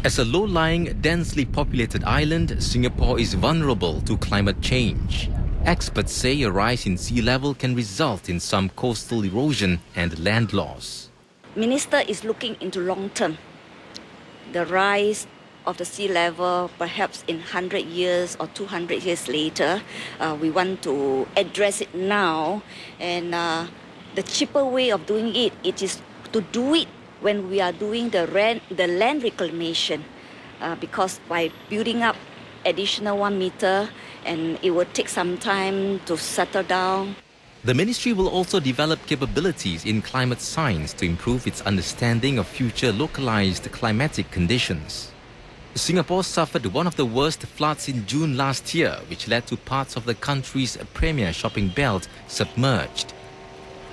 As a low-lying, densely populated island, Singapore is vulnerable to climate change. Experts say a rise in sea level can result in some coastal erosion and land loss. Minister is looking into long term. The rise of the sea level, perhaps in 100 years or 200 years later, we want to address it now. And the cheaper way of doing it is to do it when we are doing the land reclamation, because by building up additional 1 meter, and it will take some time to settle down. The ministry will also develop capabilities in climate science to improve its understanding of future localized climatic conditions. Singapore suffered one of the worst floods in June last year, which led to parts of the country's premier shopping belt submerged.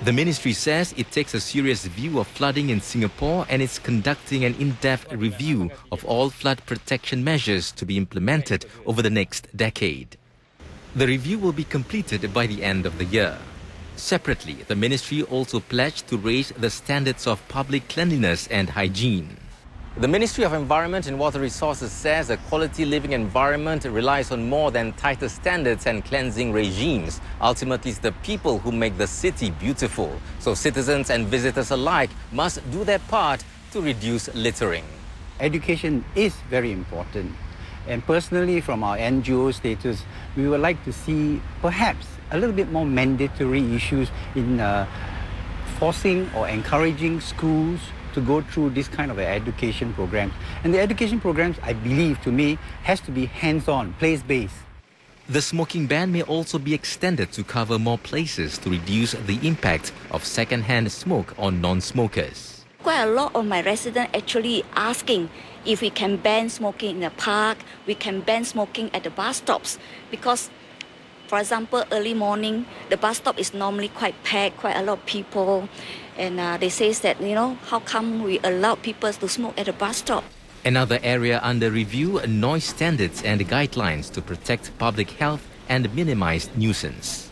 The ministry says it takes a serious view of flooding in Singapore and is conducting an in-depth review of all flood protection measures to be implemented over the next decade. The review will be completed by the end of the year. Separately, the ministry also pledged to raise the standards of public cleanliness and hygiene. The Ministry of Environment and Water Resources says a quality living environment relies on more than tighter standards and cleansing regimes. Ultimately, it's the people who make the city beautiful. So citizens and visitors alike must do their part to reduce littering. Education is very important. And personally, from our NGO status, we would like to see perhaps a little bit more mandatory issues in forcing or encouraging schools to go through this kind of education programs. And the education programs, I believe, to me, has to be hands-on, place-based. The smoking ban may also be extended to cover more places to reduce the impact of second-hand smoke on non-smokers. Quite a lot of my residents actually asking if we can ban smoking in the park, we can ban smoking at the bus stops, because, for example, early morning, the bus stop is normally quite packed, quite a lot of people. And they say that, how come we allow people to smoke at the bus stop? Another area under review, noise standards and guidelines to protect public health and minimize nuisance.